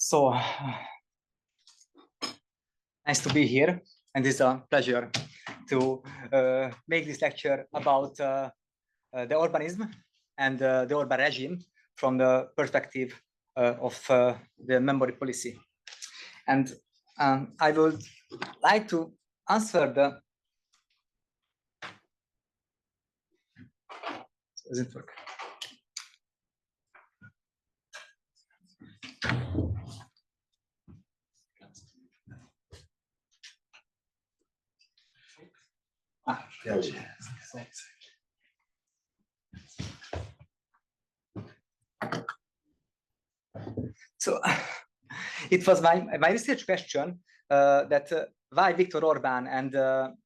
So nice to be here, and it's a pleasure to make this lecture about the urbanism and the urban regime from the perspective of the memory policy. And I would like to answer the. Does it work? So it was my research question that why Viktor Orbán and the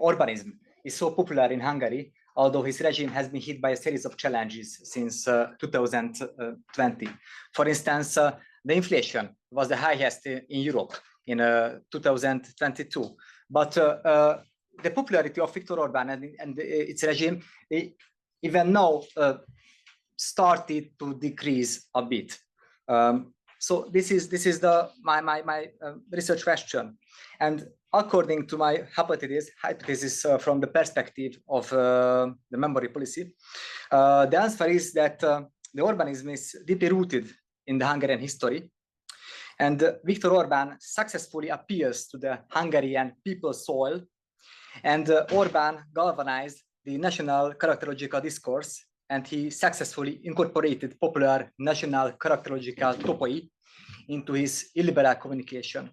urbanism is so popular in Hungary, although his regime has been hit by a series of challenges since 2020. For instance, the inflation was the highest in Europe in 2022, but the popularity of Viktor Orbán and its regime even now started to decrease a bit. So this is my research question, and according to my hypothesis from the perspective of the memory policy, the answer is that the urbanism is deeply rooted in the Hungarian history, and Viktor Orbán successfully appeals to the Hungarian people's soil, and Orbán galvanized the national characterological discourse, and he successfully incorporated popular national characterological topoi into his illiberal communication.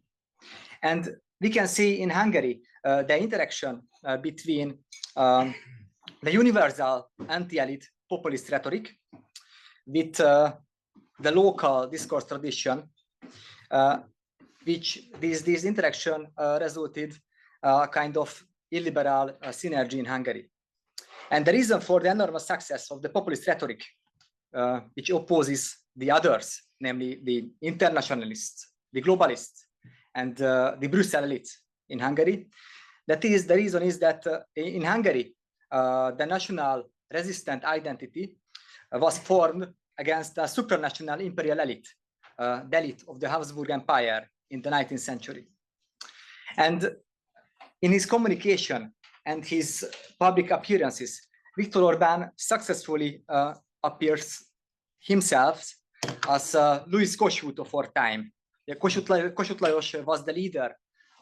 And we can see in Hungary the interaction between the universal anti-elite populist rhetoric with the local discourse tradition, which this interaction resulted a kind of illiberal synergy in Hungary. And the reason for the enormous success of the populist rhetoric, which opposes the others, namely the internationalists, the globalists, and the Brussels elite in Hungary, the reason is that in Hungary, the national resistant identity was formed against the supranational imperial elite, the elite of the Habsburg Empire in the 19th century. And in his communication and his public appearances, Viktor Orbán successfully appears himself as Louis Kossuth of our time. Kossuth Lajos was the leader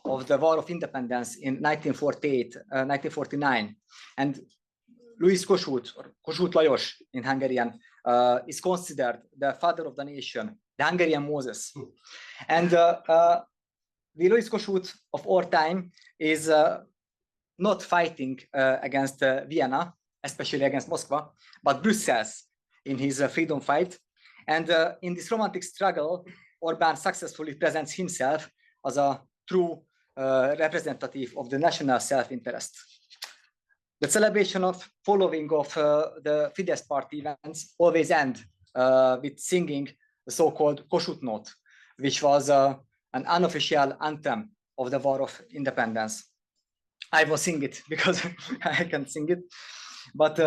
of the War of Independence in 1948-1949, and Louis Kossuth, or Kossuth Lajos in Hungarian, is considered the father of the nation, the Hungarian Moses. And the Louis Kossuth of our time is not fighting against Vienna, especially against Moscow, but Brussels in his freedom fight. And in this romantic struggle, Orbán successfully presents himself as a true representative of the national self-interest. The celebration of following of the Fidesz party events always end with singing the so-called Kossuth note, which was an unofficial anthem of the War of Independence. I will sing it because I can sing it, but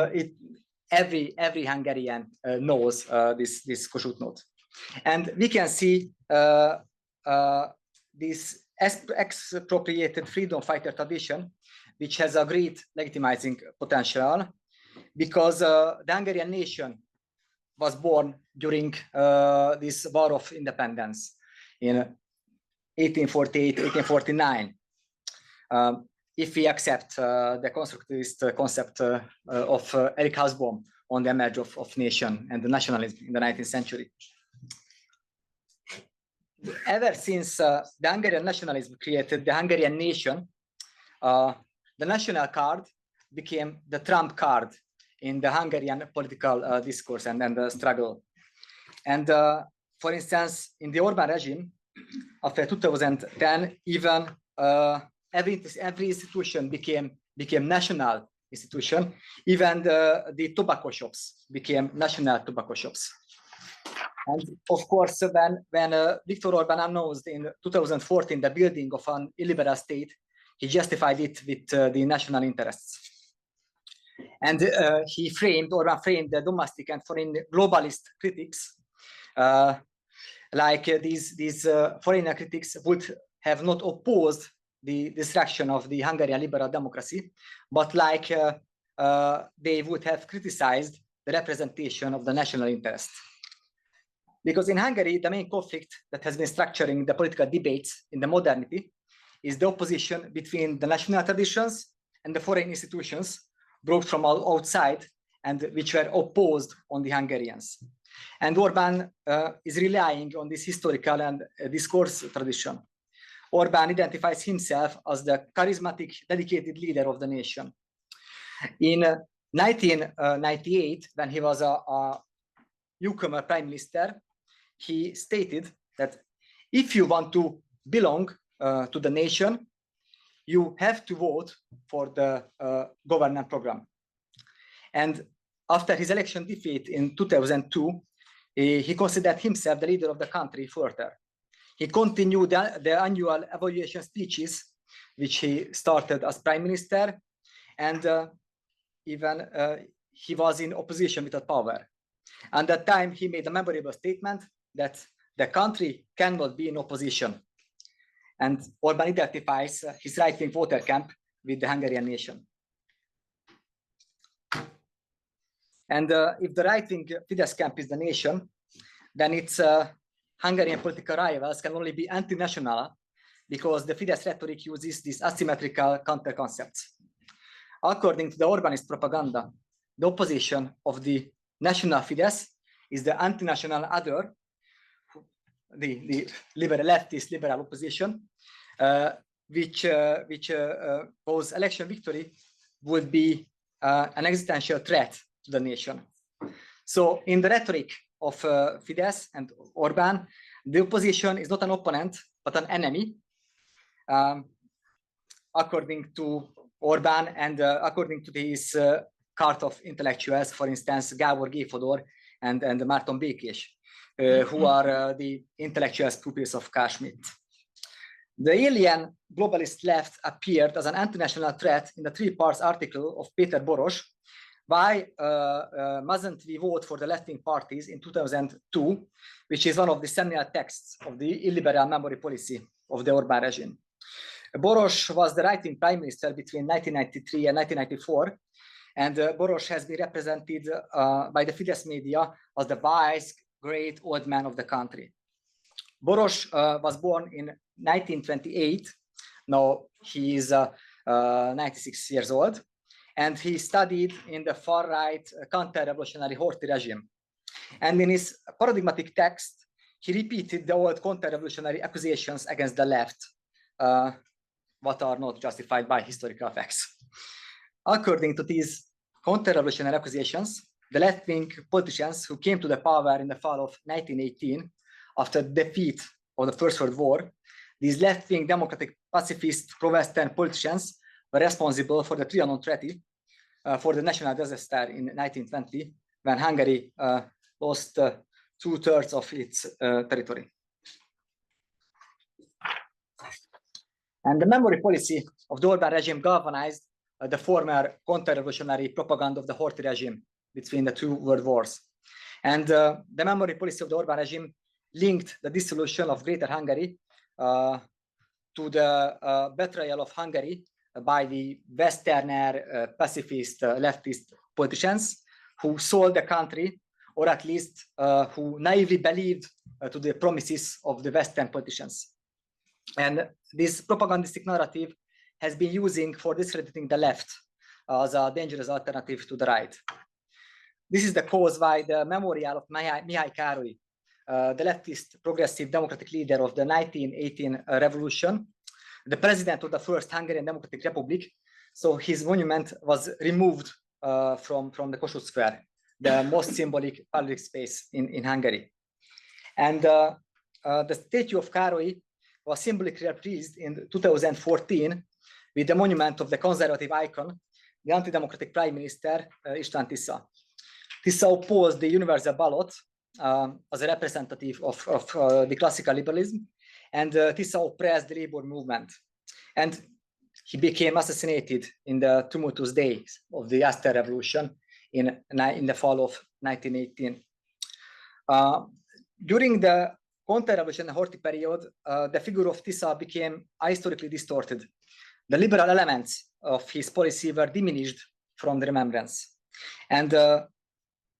every Hungarian knows this Kossuth note. And we can see this expropriated freedom fighter tradition, which has a great legitimizing potential, because the Hungarian nation was born during this War of Independence in 1848-1849. If we accept the constructivist concept of Erich Hobsbawm on the image of nation and the nationalism in the 19th century. Ever since the Hungarian nationalism created the Hungarian nation, the national card became the trump card in the Hungarian political discourse and the struggle. And for instance, in the Orbán regime after 2010, even every institution became national institution. Even the tobacco shops became national tobacco shops. And of course, when Viktor Orbán announced in 2014 the building of an illiberal state, he justified it with the national interests. And Orbán framed the domestic and foreign globalist critics like these foreigner critics would have not opposed the destruction of the Hungarian liberal democracy, but like they would have criticized the representation of the national interest. Because in Hungary, the main conflict that has been structuring the political debates in the modernity is the opposition between the national traditions and the foreign institutions brought from outside and which were opposed on the Hungarians. And Orbán is relying on this historical and discourse tradition. Orbán identifies himself as the charismatic, dedicated leader of the nation. In 1998, when he was a newcomer prime minister, he stated that if you want to belong to the nation, you have to vote for the government program. And after his election defeat in 2002, he considered himself the leader of the country further. He continued the annual evaluation speeches, which he started as prime minister, and even he was in opposition without power. And at that time, he made a memorable statement that the country cannot be in opposition. And Orbán identifies his right-wing voter camp with the Hungarian nation. And if the right-wing Fidesz camp is the nation, then its Hungarian political rivals can only be anti-national, because the Fidesz rhetoric uses these asymmetrical counter-concepts. According to the Orbánist propaganda, the opposition of the national Fidesz is the anti-national other, the liberal leftist liberal opposition, which whose election victory would be an existential threat to the nation. So in the rhetoric of Fidesz and Orbán, the opposition is not an opponent, but an enemy. According to Orbán and according to his cart of intellectuals, for instance, Gábor Géfodor and Márton Békés, who are the intellectual pupils of Carl Schmitt. The alien globalist left appeared as an anti-national threat in the 3-part article of Péter Boros, Why Mustn't We Vote for the Left-wing Parties in 2002, which is one of the seminal texts of the illiberal memory policy of the Orbán regime. Boros was the right-wing prime minister between 1993 and 1994, and Boros has been represented by the Fidesz media as the wise, great old man of the country. Boros was born in 1928. Now he is 96 years old, and he studied in the far-right counter-revolutionary Horthy regime. And in his paradigmatic text, he repeated the old counter-revolutionary accusations against the left, what are not justified by historical facts. According to these counter-revolutionary accusations, the left-wing politicians who came to the power in the fall of 1918, after the defeat of the First World War, these left-wing democratic pacifist pro-Western politicians were responsible for the Trianon Treaty, for the national disaster in 1920, when Hungary lost 2/3 of its territory. And the memory policy of the Orbán regime galvanized the former counter-revolutionary propaganda of the Horthy regime between the 2 world wars. And the memory policy of the Orbán regime linked the dissolution of Greater Hungary to the betrayal of Hungary by the Westerner, pacifist, leftist politicians who sold the country, or at least who naively believed to the promises of the Western politicians. And this propagandistic narrative has been using for discrediting the left as a dangerous alternative to the right. This is the cause why the memorial of Mihály Károly, the leftist progressive democratic leader of the 1918 revolution, the president of the first Hungarian Democratic Republic, so his monument was removed from the Kossuth Square, the most symbolic public space in Hungary. And the statue of Károly was symbolically replaced in 2014 with the monument of the conservative icon, the anti-democratic prime minister, István Tisza. Tisza opposed the universal ballot as a representative of the classical liberalism, and Tisza oppressed the labor movement. And he became assassinated in the tumultuous days of the Eszter Revolution in the fall of 1918. During the counter-revolution and Horthy period, the figure of Tisza became historically distorted. The liberal elements of his policy were diminished from the remembrance. And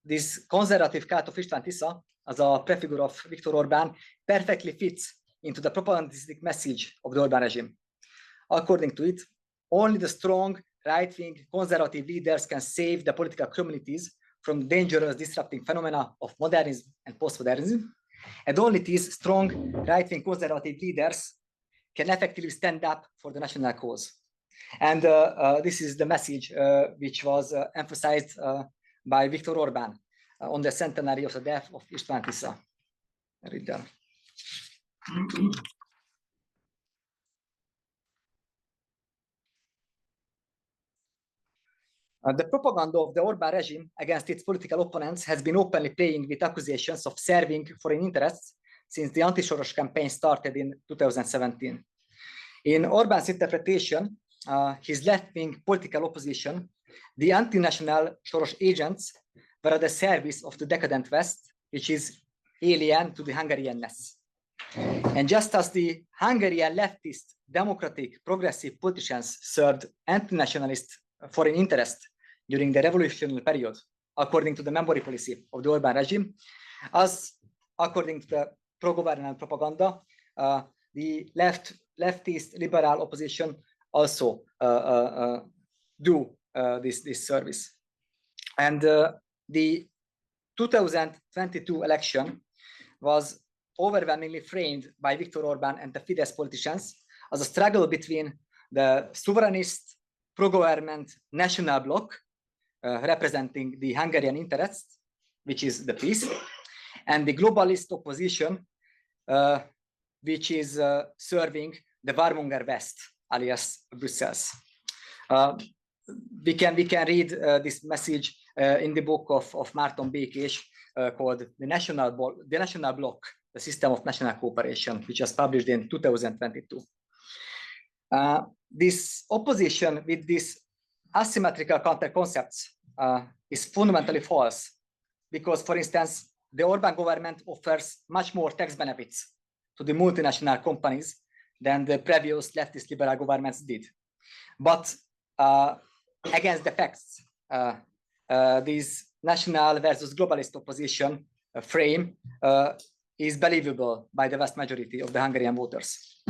this conservative cult of István Tisza, as a prefigure of Viktor Orbán, perfectly fits into the propagandistic message of the Orbán regime. According to it, only the strong right-wing conservative leaders can save the political communities from the dangerous disrupting phenomena of modernism and postmodernism, and only these strong right-wing conservative leaders can effectively stand up for the national cause. And this is the message which was emphasized by Viktor Orbán on the centenary of the death of István Tisza. Read them. The propaganda of the Orbán regime against its political opponents has been openly playing with accusations of serving foreign interests since the anti-Soros campaign started in 2017. In Orbán's interpretation, his left-wing political opposition, the anti-national Soros agents, were at the service of the decadent West, which is alien to the Hungarianness. And just as the Hungarian leftist, democratic, progressive politicians served anti-nationalist foreign interest during the revolutionary period, according to the memory policy of the Orbán regime, as according to the pro-government propaganda, the leftist liberal opposition also do this service. And the 2022 election was overwhelmingly framed by Viktor Orbán and the Fidesz politicians as a struggle between the sovereignist pro-government national bloc, representing the Hungarian interests, which is the peace, and the globalist opposition, which is serving the Warmonger West, alias Brussels. We can read this message in the book of Márton Békés called the National Bloc, the System of National Cooperation, which was published in 2022. This opposition with these asymmetrical counter-concepts is fundamentally false, because, for instance, the Orbán government offers much more tax benefits to the multinational companies than the previous leftist liberal governments did. But against the facts, this national versus globalist opposition frame is believable by the vast majority of the Hungarian voters.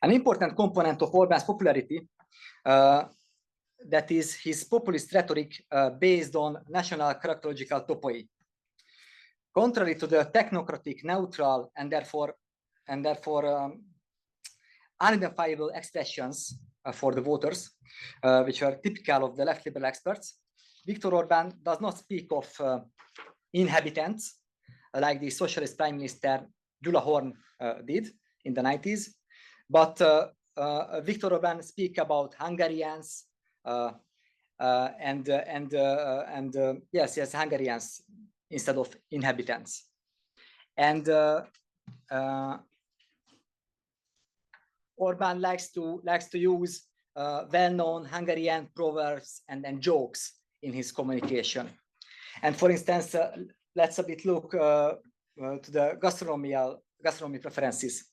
An important component of Orbán's popularity, that is his populist rhetoric based on national characterological topoi. Contrary to the technocratic, neutral, and therefore unidentifiable expressions for the voters, which are typical of the left liberal experts, Viktor Orbán does not speak of inhabitants like the socialist prime minister Gyula Horn did in the 90s, but Viktor Orbán speaks about Hungarians yes, Hungarians instead of inhabitants. And Orbán likes to use well-known Hungarian proverbs and jokes in his communication. And for instance, let's a bit look to the gastronomy preferences.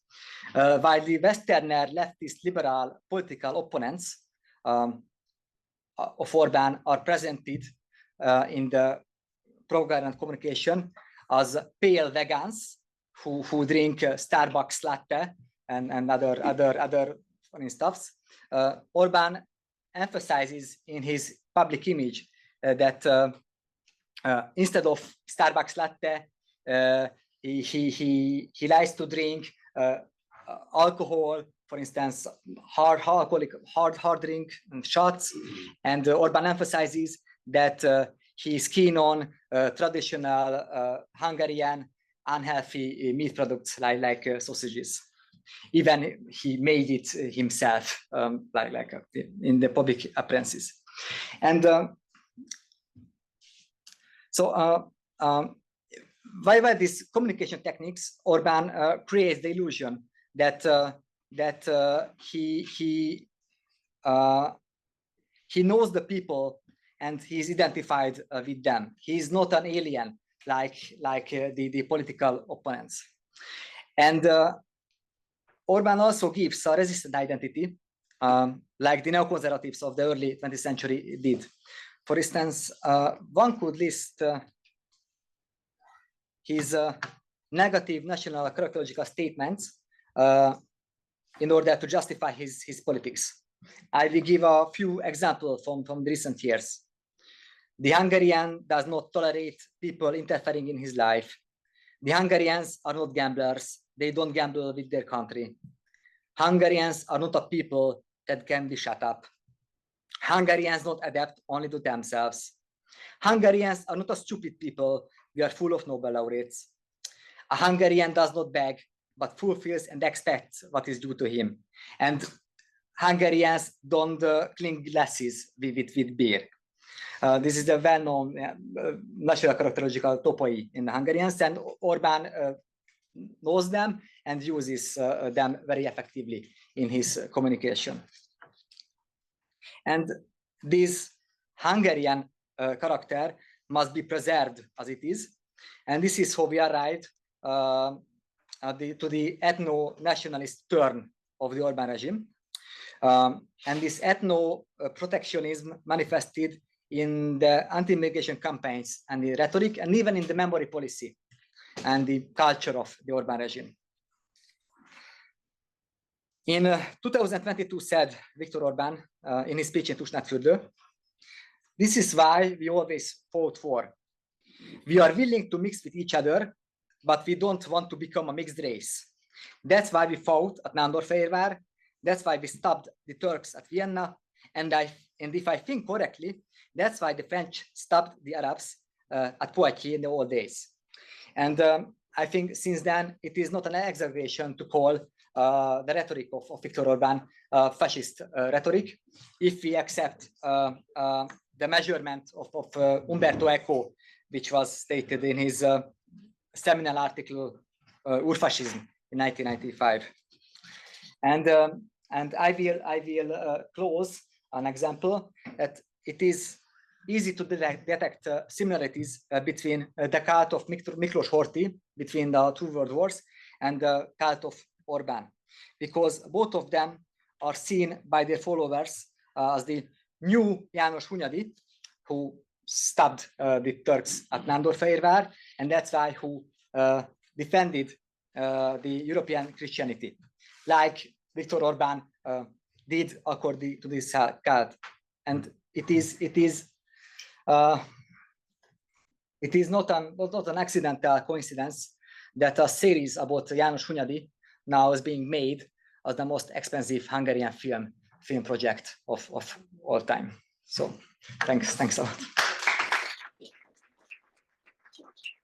While the Westerner leftist liberal political opponents of Orbán are presented in the pro-government communication as pale vegans who drink Starbucks latte and other funny stuffs, Orbán emphasizes in his public image that instead of Starbucks latte, he likes to drink alcohol, for instance, hard drink and shots. And Orbán emphasizes that he is keen on traditional Hungarian unhealthy meat products like sausages. Even he made it himself, in the public appearances. And by these communication techniques, Orbán creates the illusion that he knows the people and he's identified with them. He is not an alien like the political opponents. And Orbán also gives a resistant identity, like the neoconservatives of the early 20th century did. For instance, one could list his negative national characterological statements in order to justify his politics. I will give a few examples from the recent years. The Hungarian does not tolerate people interfering in his life. The Hungarians are not gamblers. They don't gamble with their country. Hungarians are not a people that can be shut up. Hungarians don't adapt only to themselves. Hungarians are not a stupid people. We are full of Nobel laureates. A Hungarian does not beg, but fulfills and expects what is due to him. And Hungarians don't clink glasses with beer. This is the well-known national characterological topoi in the Hungarians, and Orbán knows them and uses them very effectively in his communication. And this Hungarian character must be preserved as it is. And this is how we arrived to the ethno-nationalist turn of the Orbán regime. And this ethno-protectionism manifested in the anti-immigration campaigns and the rhetoric, and even in the memory policy and the culture of the Orbán regime. In 2022 said Viktor Orbán in his speech in Tusnádfürdő, "This is why we always fought for. We are willing to mix with each other, but we don't want to become a mixed race. That's why we fought at Nándorfehérvár. That's why we stopped the Turks at Vienna. And if I think correctly, that's why the French stopped the Arabs at Poitiers in the old days." And I think since then, it is not an exaggeration to call the rhetoric of Viktor Orbán fascist rhetoric, if we accept the measurement of Umberto Eco, which was stated in his seminal article Urfascism in 1995. And I will close an example that it is easy to detect similarities between the cult of Miklós Horthy between the two world wars and the cult of Orbán, because both of them are seen by their followers as the new János Hunyadi, who stabbed the Turks at Nándorfehérvár, and that's why who defended the European Christianity, like Viktor Orbán did according to this cult. And it is not an accidental coincidence that a series about János Hunyadi now is being made as the most expensive Hungarian film project of all time. So thanks a lot.